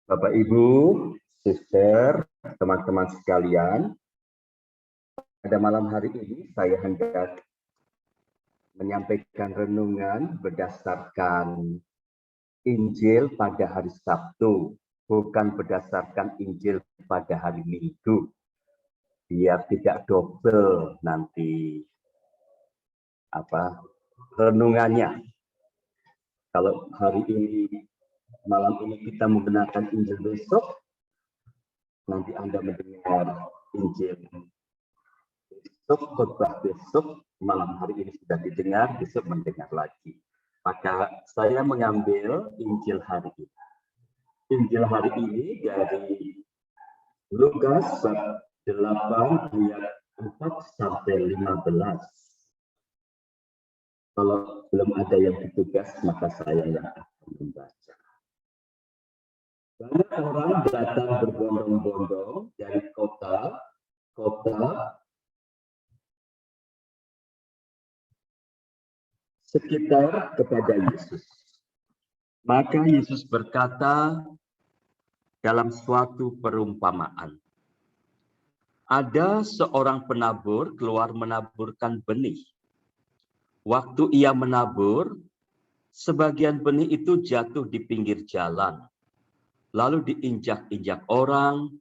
Bapak, Ibu, Sister, teman-teman sekalian, pada malam hari ini saya hendak menyampaikan renungan berdasarkan Injil pada hari Sabtu, bukan berdasarkan Injil pada hari Minggu, biar tidak double nanti renungannya. Kalau hari ini, malam ini kita menggunakan Injil besok, nanti Anda mendengar Injil besok, khotbah besok, malam hari ini sudah didengar, besok mendengar lagi. Maka saya mengambil Injil hari ini. Injil hari ini dari Lukas 8 ayat 4 sampai 15. Kalau belum ada yang ditugas, maka saya yang akan membaca. Banyak orang datang berbondong-bondong dari kota sekitar kepada Yesus. Maka Yesus berkata dalam suatu perumpamaan, ada seorang penabur keluar menaburkan benih. Waktu ia menabur, sebagian benih itu jatuh di pinggir jalan, lalu diinjak-injak orang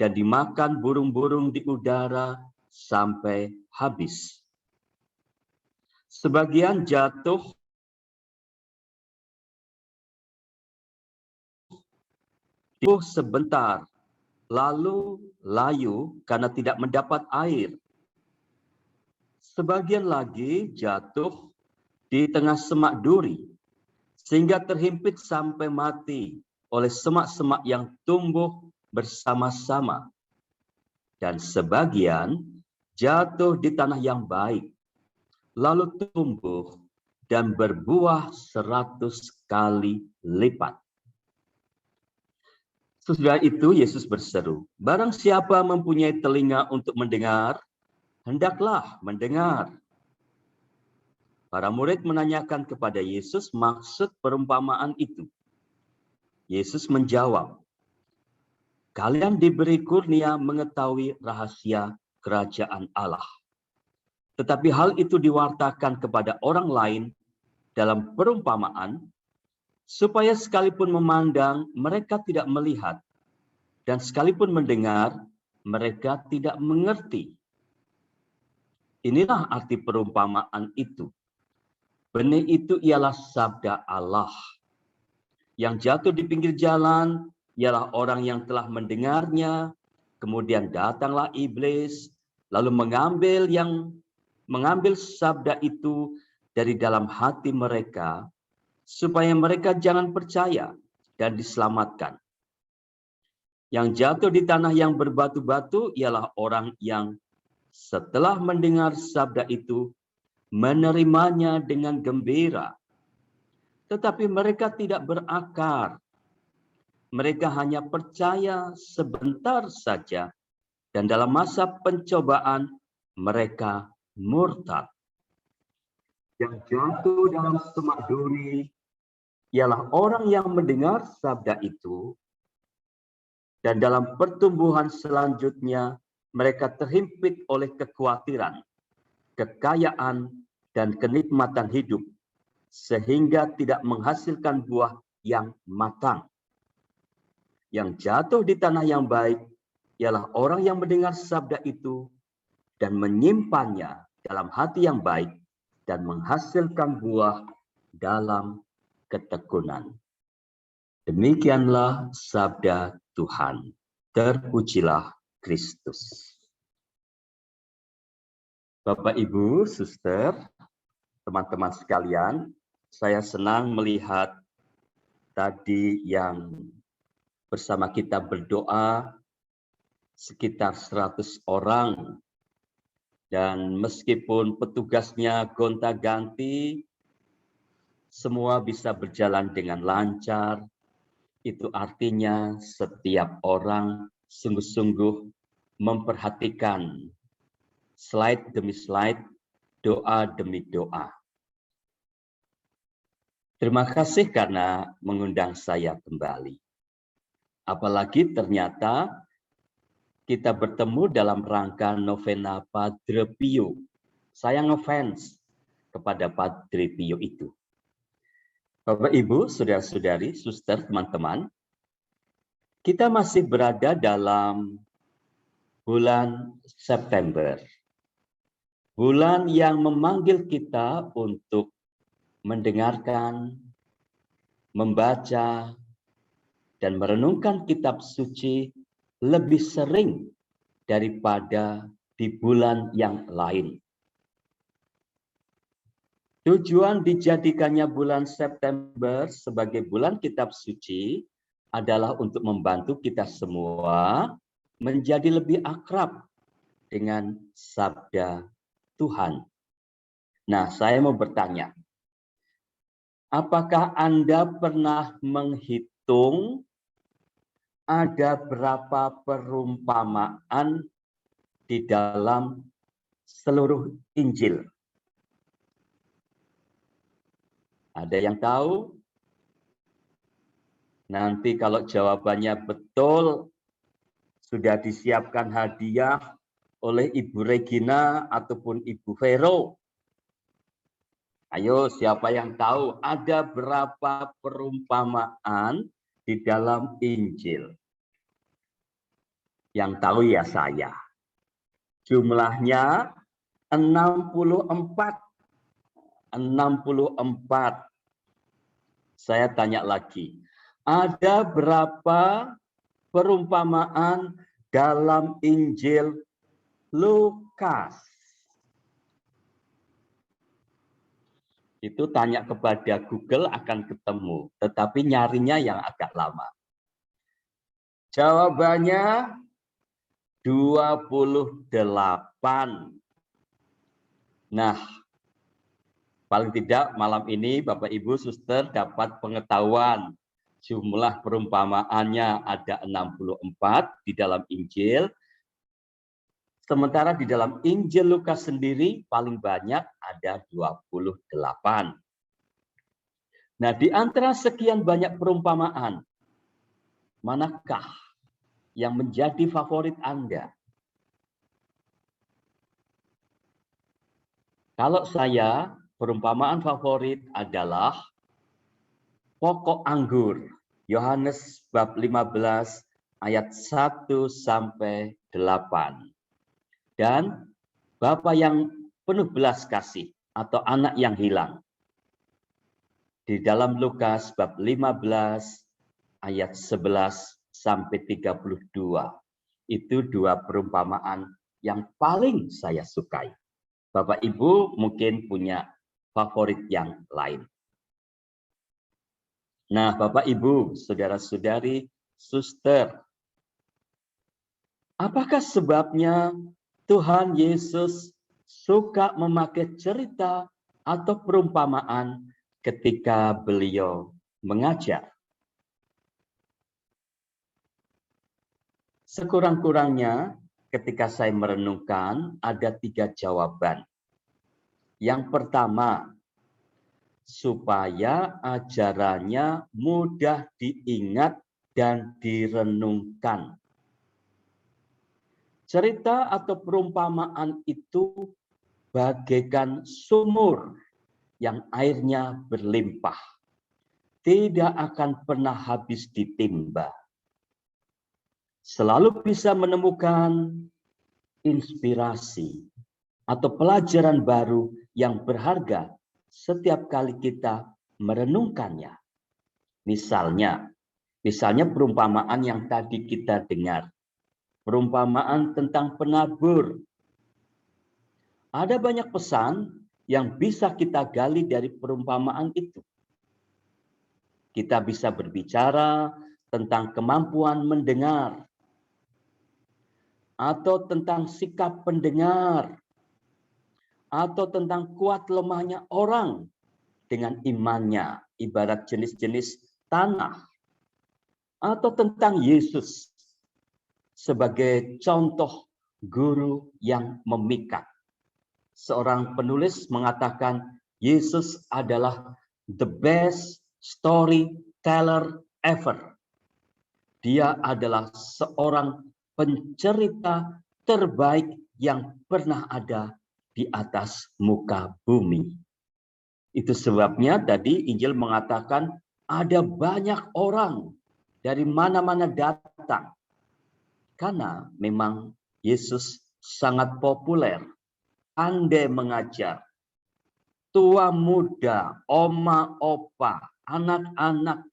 dan dimakan burung-burung di udara sampai habis. Sebagian jatuh sebentar, lalu layu karena tidak mendapat air. Sebagian lagi jatuh di tengah semak duri, sehingga terhimpit sampai mati oleh semak-semak yang tumbuh bersama-sama. Dan sebagian jatuh di tanah yang baik, lalu tumbuh dan berbuah 100 kali lipat. Sesudah itu Yesus berseru, barang siapa mempunyai telinga untuk mendengar, hendaklah mendengar. Para murid menanyakan kepada Yesus maksud perumpamaan itu. Yesus menjawab, kalian diberi kurnia mengetahui rahasia kerajaan Allah. Tetapi hal itu diwartakan kepada orang lain dalam perumpamaan, supaya sekalipun memandang, mereka tidak melihat, dan sekalipun mendengar, mereka tidak mengerti. Inilah arti perumpamaan itu. Benih itu ialah sabda Allah. Yang jatuh di pinggir jalan ialah orang yang telah mendengarnya, kemudian datanglah iblis, lalu mengambil sabda itu dari dalam hati mereka, supaya mereka jangan percaya dan diselamatkan. Yang jatuh di tanah yang berbatu-batu ialah orang yang setelah mendengar sabda itu, menerimanya dengan gembira. Tetapi mereka tidak berakar. Mereka hanya percaya sebentar saja, dan dalam masa pencobaan mereka murtad. Yang jatuh dalam semak duri ialah orang yang mendengar sabda itu, dan dalam pertumbuhan selanjutnya mereka terhimpit oleh kekhawatiran, kekayaan, dan kenikmatan hidup, sehingga tidak menghasilkan buah yang matang. Yang jatuh di tanah yang baik ialah orang yang mendengar sabda itu dan menyimpannya dalam hati yang baik dan menghasilkan buah dalam ketekunan. Demikianlah sabda Tuhan. Terpujilah Kristus. Bapak, Ibu, Suster, teman-teman sekalian, saya senang melihat tadi yang bersama kita berdoa sekitar 100 orang. Dan meskipun petugasnya gonta-ganti, semua bisa berjalan dengan lancar. Itu artinya setiap orang sungguh-sungguh memperhatikan slide demi slide, doa demi doa. Terima kasih karena mengundang saya kembali. Apalagi ternyata kita bertemu dalam rangka novena Padre Pio. Saya ngefans kepada Padre Pio itu. Bapak, Ibu, saudara-saudari, suster, teman-teman, kita masih berada dalam bulan September. Bulan yang memanggil kita untuk mendengarkan, membaca, dan merenungkan kitab suci lebih sering daripada di bulan yang lain. Tujuan dijadikannya bulan September sebagai bulan kitab suci adalah untuk membantu kita semua menjadi lebih akrab dengan sabda Tuhan. Nah, saya mau bertanya, apakah Anda pernah menghitung ada berapa perumpamaan di dalam seluruh Injil? Ada yang tahu? Nanti kalau jawabannya betul, sudah disiapkan hadiah oleh Ibu Regina ataupun Ibu Vero. Ayo, siapa yang tahu ada berapa perumpamaan di dalam Injil? Yang tahu ya saya. Jumlahnya 64. 64. Saya tanya lagi, ada berapa perumpamaan dalam Injil Lukas? Itu tanya kepada Google akan ketemu, tetapi nyarinya yang agak lama. Jawabannya 28. Nah, paling tidak malam ini Bapak Ibu Suster dapat pengetahuan jumlah perumpamaannya ada 64 di dalam Injil. Sementara di dalam Injil Lukas sendiri paling banyak ada 28. Nah, di antara sekian banyak perumpamaan, manakah yang menjadi favorit Anda? Kalau saya, perumpamaan favorit adalah pokok anggur. Yohanes bab 15 ayat 1 sampai 8. Dan Bapa yang penuh belas kasih atau anak yang hilang. Di dalam Lukas bab 15 ayat 11 sampai 32. Itu dua perumpamaan yang paling saya sukai. Bapak Ibu mungkin punya favorit yang lain. Nah, Bapak Ibu, saudara-saudari, suster, apakah sebabnya Tuhan Yesus suka memakai cerita atau perumpamaan ketika beliau mengajar? Sekurang-kurangnya ketika saya merenungkan ada 3 jawaban. Yang pertama, supaya ajarannya mudah diingat dan direnungkan. Cerita atau perumpamaan itu bagaikan sumur yang airnya berlimpah. Tidak akan pernah habis ditimba. Selalu bisa menemukan inspirasi atau pelajaran baru yang berharga setiap kali kita merenungkannya. Misalnya perumpamaan yang tadi kita dengar. Perumpamaan tentang penabur. Ada banyak pesan yang bisa kita gali dari perumpamaan itu. Kita bisa berbicara tentang kemampuan mendengar, atau tentang sikap pendengar, atau tentang kuat lemahnya orang dengan imannya, ibarat jenis-jenis tanah, atau tentang Yesus sebagai contoh guru yang memikat. Seorang penulis mengatakan Yesus adalah the best storyteller ever. Dia adalah seorang pencerita terbaik yang pernah ada di atas muka bumi. Itu sebabnya tadi Injil mengatakan ada banyak orang dari mana-mana datang. Karena memang Yesus sangat populer, pandai mengajar. Tua muda, oma opa, anak-anak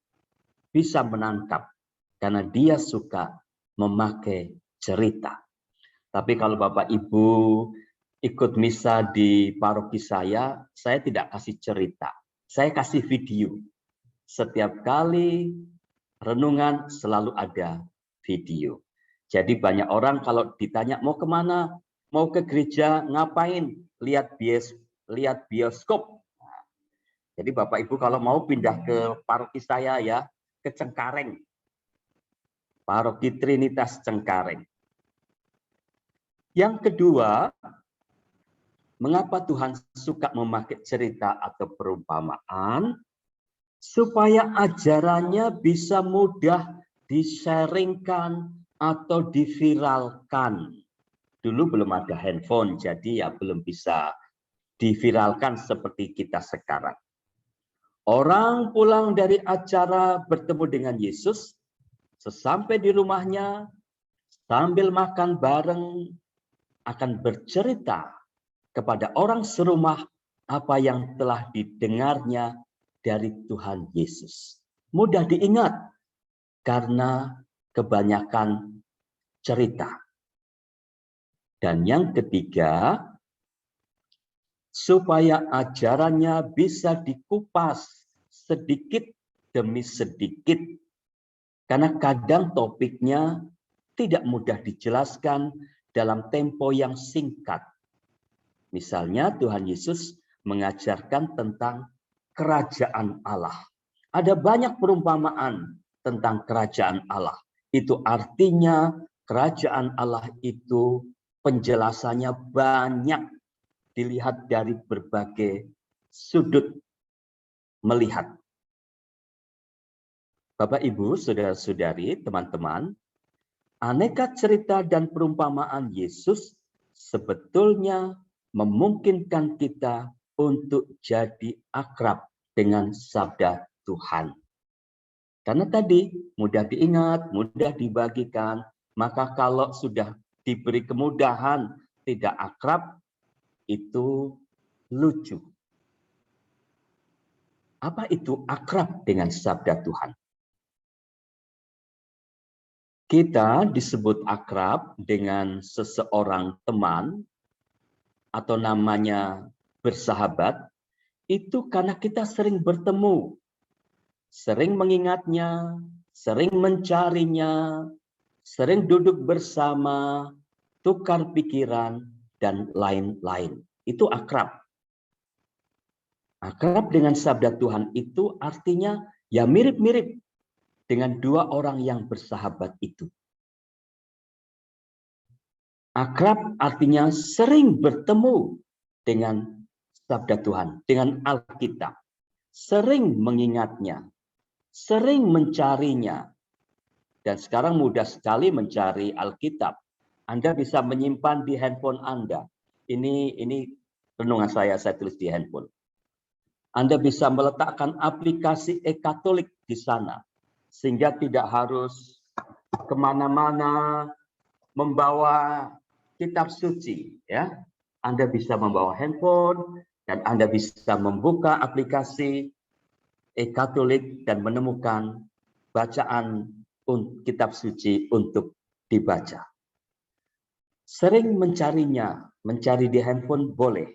bisa menangkap. Karena dia suka memakai cerita. Tapi kalau Bapak Ibu ikut misa di paroki saya tidak kasih cerita. Saya kasih video. Setiap kali renungan selalu ada video. Jadi banyak orang kalau ditanya mau kemana, mau ke gereja, ngapain? Lihat bioskop. Jadi Bapak Ibu kalau mau pindah ke paroki saya ya, ke Cengkareng. Paroki Trinitas Cengkareng. Yang kedua, mengapa Tuhan suka memakai cerita atau perumpamaan? Supaya ajarannya bisa mudah di-sharingkan atau diviralkan. Dulu belum ada handphone, jadi ya belum bisa diviralkan seperti kita sekarang. Orang pulang dari acara bertemu dengan Yesus, sesampai di rumahnya, sambil makan bareng, akan bercerita kepada orang serumah apa yang telah didengarnya dari Tuhan Yesus. Mudah diingat karena kebanyakan cerita. Dan yang ketiga, supaya ajarannya bisa dikupas sedikit demi sedikit. Karena kadang topiknya tidak mudah dijelaskan dalam tempo yang singkat. Misalnya Tuhan Yesus mengajarkan tentang kerajaan Allah. Ada banyak perumpamaan tentang kerajaan Allah. Itu artinya kerajaan Allah itu penjelasannya banyak dilihat dari berbagai sudut melihat. Bapak, Ibu, saudara-saudari, teman-teman, aneka cerita dan perumpamaan Yesus sebetulnya memungkinkan kita untuk jadi akrab dengan sabda Tuhan. Karena tadi mudah diingat, mudah dibagikan, maka kalau sudah diberi kemudahan tidak akrab, itu lucu. Apa itu akrab dengan sabda Tuhan? Kita disebut akrab dengan seseorang teman atau namanya bersahabat, itu karena kita sering bertemu, sering mengingatnya, sering mencarinya, sering duduk bersama, tukar pikiran, dan lain-lain. Itu akrab. Akrab dengan sabda Tuhan itu artinya ya mirip-mirip dengan dua orang yang bersahabat itu. Akrab artinya sering bertemu dengan sabda Tuhan, dengan Alkitab. Sering mengingatnya, sering mencarinya. Dan sekarang mudah sekali mencari Alkitab. Anda bisa menyimpan di handphone Anda. Ini renungan saya tulis di handphone. Anda bisa meletakkan aplikasi e-Katolik di sana. Sehingga tidak harus kemana-mana membawa kitab suci, ya. Anda bisa membawa handphone dan Anda bisa membuka aplikasi e-Katolik dan menemukan bacaan kitab suci untuk dibaca. Sering mencarinya, mencari di handphone boleh,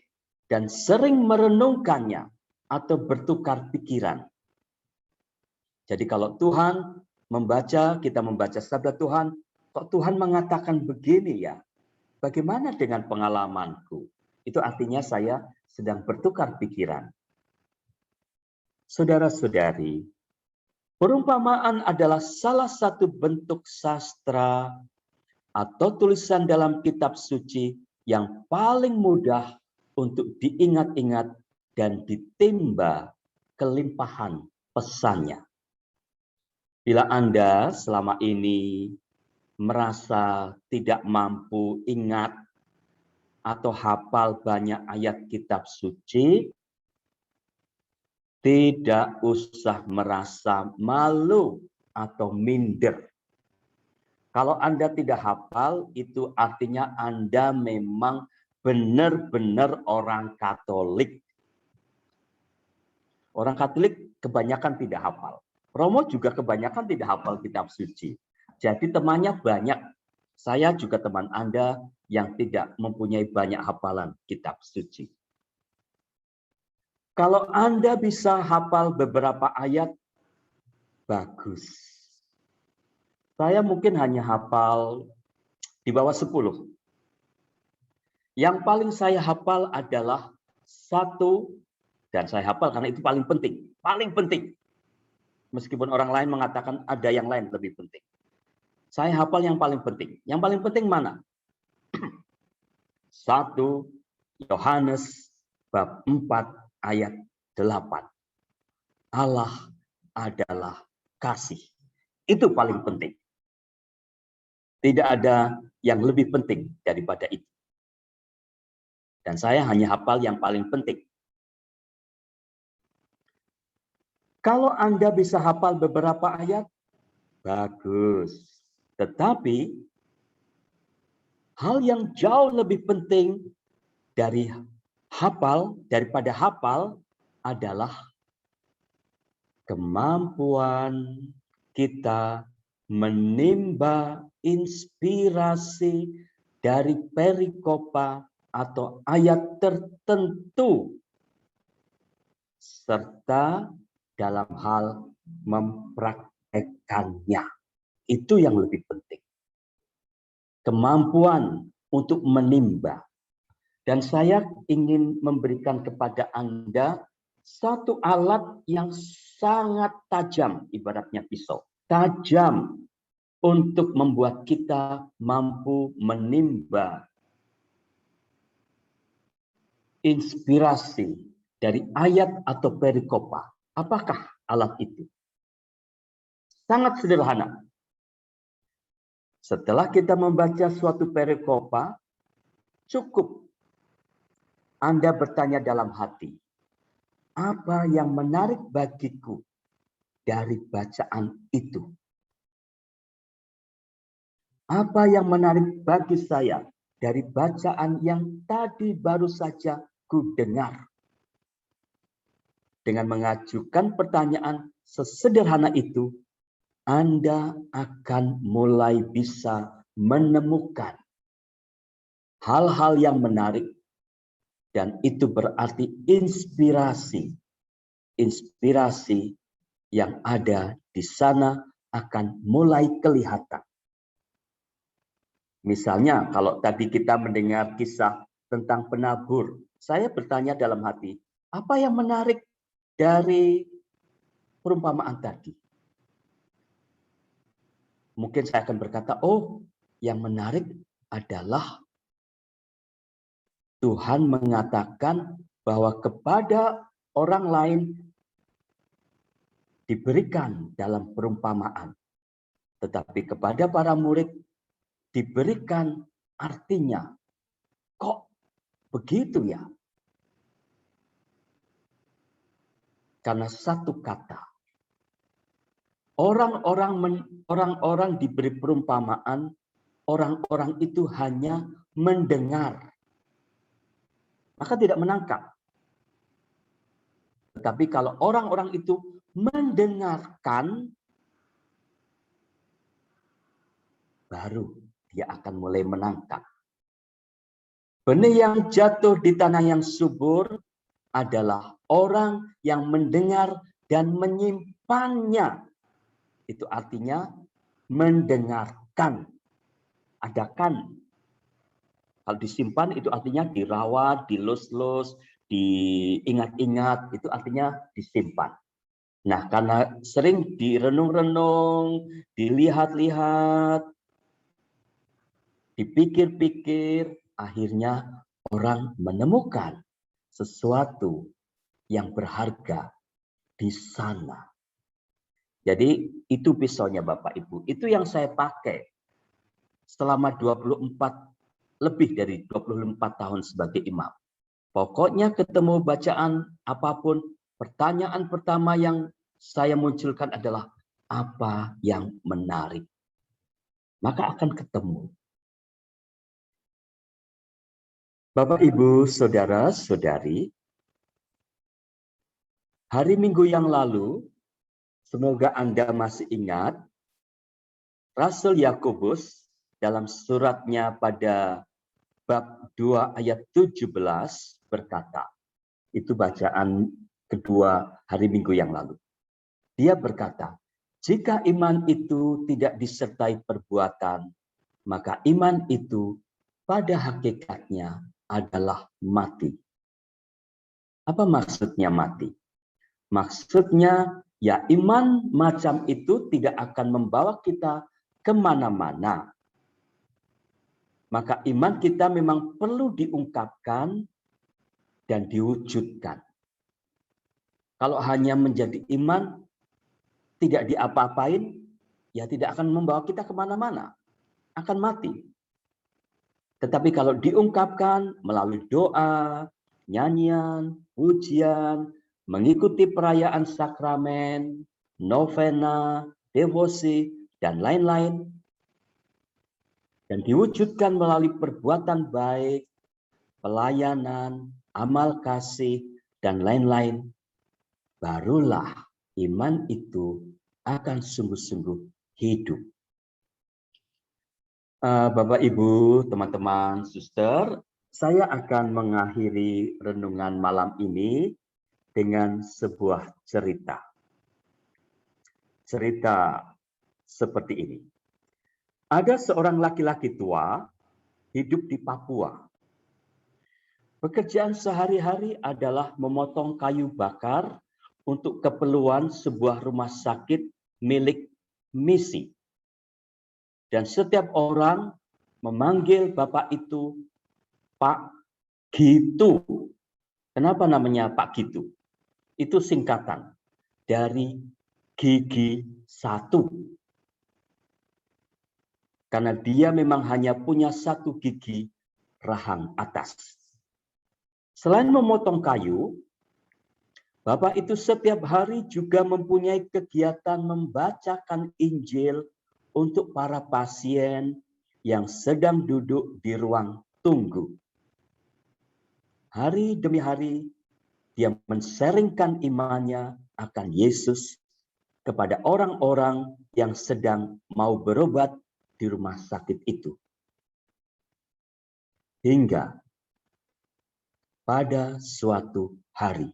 dan sering merenungkannya atau bertukar pikiran. Jadi kalau Tuhan kita membaca sabda Tuhan, kok Tuhan mengatakan begini ya? Bagaimana dengan pengalamanku? Itu artinya saya sedang bertukar pikiran. Saudara-saudari, perumpamaan adalah salah satu bentuk sastra atau tulisan dalam kitab suci yang paling mudah untuk diingat-ingat dan ditimba kelimpahan pesannya. Bila Anda selama ini merasa tidak mampu ingat atau hafal banyak ayat kitab suci, tidak usah merasa malu atau minder. Kalau Anda tidak hafal, itu artinya Anda memang benar-benar orang Katolik. Orang Katolik kebanyakan tidak hafal. Romo juga kebanyakan tidak hafal kitab suci. Jadi temannya banyak. Saya juga teman Anda yang tidak mempunyai banyak hafalan kitab suci. Kalau Anda bisa hafal beberapa ayat, bagus. Saya mungkin hanya hafal di bawah 10. Yang paling saya hafal adalah 1, dan saya hafal karena itu paling penting. Paling penting. Meskipun orang lain mengatakan ada yang lain lebih penting. Saya hafal yang paling penting. Yang paling penting mana? 1 Yohanes bab 4 ayat 8. Allah adalah kasih. Itu paling penting. Tidak ada yang lebih penting daripada itu. Dan saya hanya hafal yang paling penting. Kalau Anda bisa hafal beberapa ayat, bagus. Tetapi hal yang jauh lebih penting daripada hafal adalah kemampuan kita menimba inspirasi dari perikopa atau ayat tertentu serta dalam hal mempraktekannya. Itu yang lebih penting. Kemampuan untuk menimba. Dan saya ingin memberikan kepada Anda satu alat yang sangat tajam, ibaratnya pisau. Tajam untuk membuat kita mampu menimba inspirasi dari ayat atau perikopa. Apakah alat itu? Sangat sederhana. Setelah kita membaca suatu perikopa, cukup Anda bertanya dalam hati, apa yang menarik bagiku dari bacaan itu? Apa yang menarik bagi saya dari bacaan yang tadi baru saja ku dengar? Dengan mengajukan pertanyaan sesederhana itu, Anda akan mulai bisa menemukan hal-hal yang menarik, dan itu berarti inspirasi. Inspirasi yang ada di sana akan mulai kelihatan. Misalnya, kalau tadi kita mendengar kisah tentang penabur, saya bertanya dalam hati, apa yang menarik dari perumpamaan tadi? Mungkin saya akan berkata, oh, yang menarik adalah Tuhan mengatakan bahwa kepada orang lain diberikan dalam perumpamaan, tetapi kepada para murid diberikan artinya. Kok begitu ya? Karena satu kata. Orang-orang diberi perumpamaan, orang-orang itu hanya mendengar. Maka tidak menangkap. Tetapi kalau orang-orang itu mendengarkan, baru dia akan mulai menangkap. Benih yang jatuh di tanah yang subur adalah orang yang mendengar dan menyimpannya. Itu artinya mendengarkan. Adakan. Kalau disimpan itu artinya dirawat, dilus-lus, diingat-ingat, itu artinya disimpan. Nah, karena sering direnung-renung, dilihat-lihat, dipikir-pikir, akhirnya orang menemukan sesuatu yang berharga di sana. Jadi itu pisaunya Bapak Ibu. Itu yang saya pakai selama 24 lebih dari 24 tahun sebagai imam. Pokoknya ketemu bacaan apapun, pertanyaan pertama yang saya munculkan adalah apa yang menarik. Maka akan ketemu. Bapak, Ibu, Saudara-saudari, hari Minggu yang lalu, semoga Anda masih ingat, Rasul Yakobus dalam suratnya pada bab 2 ayat 17 berkata, itu bacaan kedua hari Minggu yang lalu. Dia berkata, jika iman itu tidak disertai perbuatan, maka iman itu pada hakikatnya adalah mati. Apa maksudnya mati? Maksudnya, ya iman macam itu tidak akan membawa kita kemana-mana. Maka iman kita memang perlu diungkapkan dan diwujudkan. Kalau hanya menjadi iman, tidak diapa-apain, ya tidak akan membawa kita kemana-mana. Akan mati. Tetapi kalau diungkapkan melalui doa, nyanyian, pujian, mengikuti perayaan sakramen, novena, devosi, dan lain-lain, dan diwujudkan melalui perbuatan baik, pelayanan, amal kasih, dan lain-lain, barulah iman itu akan sungguh-sungguh hidup. Bapak, Ibu, teman-teman, suster, saya akan mengakhiri renungan malam ini dengan sebuah cerita. Cerita seperti ini. Ada seorang laki-laki tua hidup di Papua. Pekerjaan sehari-hari adalah memotong kayu bakar untuk keperluan sebuah rumah sakit milik misi. Dan setiap orang memanggil Bapak itu Pak Gitu. Kenapa namanya Pak Gitu? Itu singkatan dari gigi 1. Karena dia memang hanya punya 1 gigi rahang atas. Selain memotong kayu, Bapak itu setiap hari juga mempunyai kegiatan membacakan Injil untuk para pasien yang sedang duduk di ruang tunggu. Hari demi hari, dia men-sharingkan imannya akan Yesus kepada orang-orang yang sedang mau berobat di rumah sakit itu. Hingga pada suatu hari,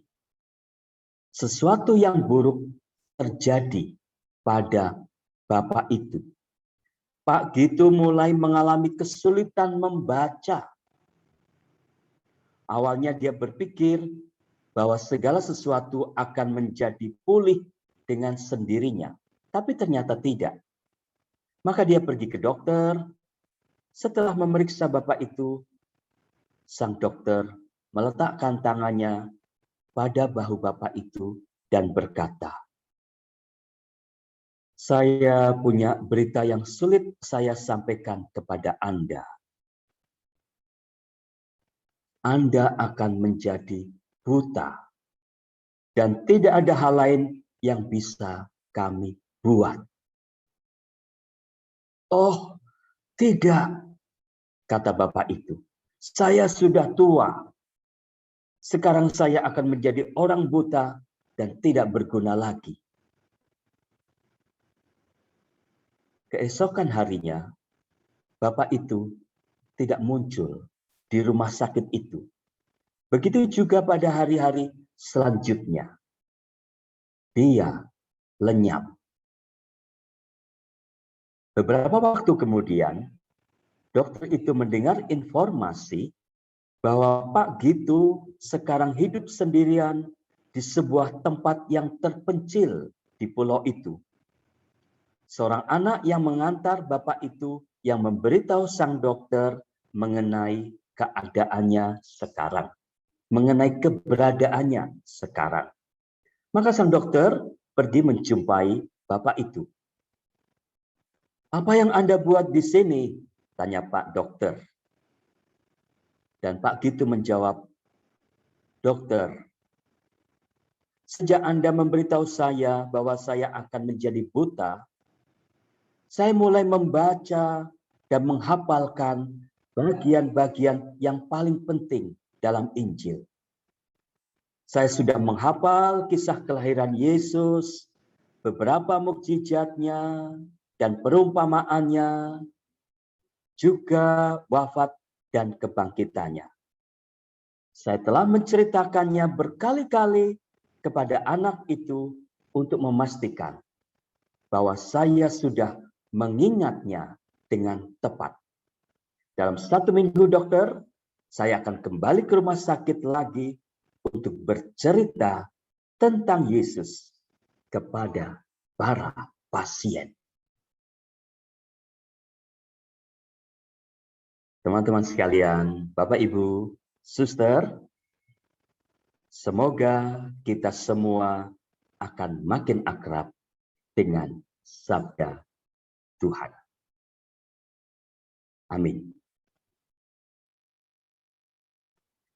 sesuatu yang buruk terjadi pada Bapak itu. Pak Gitu mulai mengalami kesulitan membaca. Awalnya dia berpikir bahwa segala sesuatu akan menjadi pulih dengan sendirinya. Tapi ternyata tidak. Maka dia pergi ke dokter. Setelah memeriksa Bapak itu, sang dokter meletakkan tangannya pada bahu Bapak itu dan berkata, saya punya berita yang sulit saya sampaikan kepada Anda. Anda akan menjadi buta. Dan tidak ada hal lain yang bisa kami buat. Oh, tidak, kata Bapak itu. Saya sudah tua. Sekarang saya akan menjadi orang buta dan tidak berguna lagi. Keesokan harinya, Bapak itu tidak muncul di rumah sakit itu. Begitu juga pada hari-hari selanjutnya. Dia lenyap. Beberapa waktu kemudian, dokter itu mendengar informasi bahwa Pak Gitu sekarang hidup sendirian di sebuah tempat yang terpencil di pulau itu. Seorang anak yang mengantar Bapak itu yang memberitahu sang dokter mengenai keadaannya sekarang, mengenai keberadaannya sekarang. Maka sang dokter pergi menjumpai bapak itu. "Apa yang Anda buat di sini?" tanya Pak Dokter. Dan Pak Gitu menjawab, "Dokter, sejak Anda memberitahu saya bahwa saya akan menjadi buta, saya mulai membaca dan menghafalkan bagian-bagian yang paling penting dalam Injil. Saya sudah menghafal kisah kelahiran Yesus, beberapa mukjizatnya, dan perumpamaannya, juga wafat dan kebangkitannya. Saya telah menceritakannya berkali-kali kepada anak itu untuk memastikan bahwa saya sudah mengingatnya dengan tepat. Dalam 1 minggu, dokter, saya akan kembali ke rumah sakit lagi untuk bercerita tentang Yesus kepada para pasien." Teman-teman sekalian, Bapak, Ibu, Suster, semoga kita semua akan makin akrab dengan sabda Tuhan. Amin.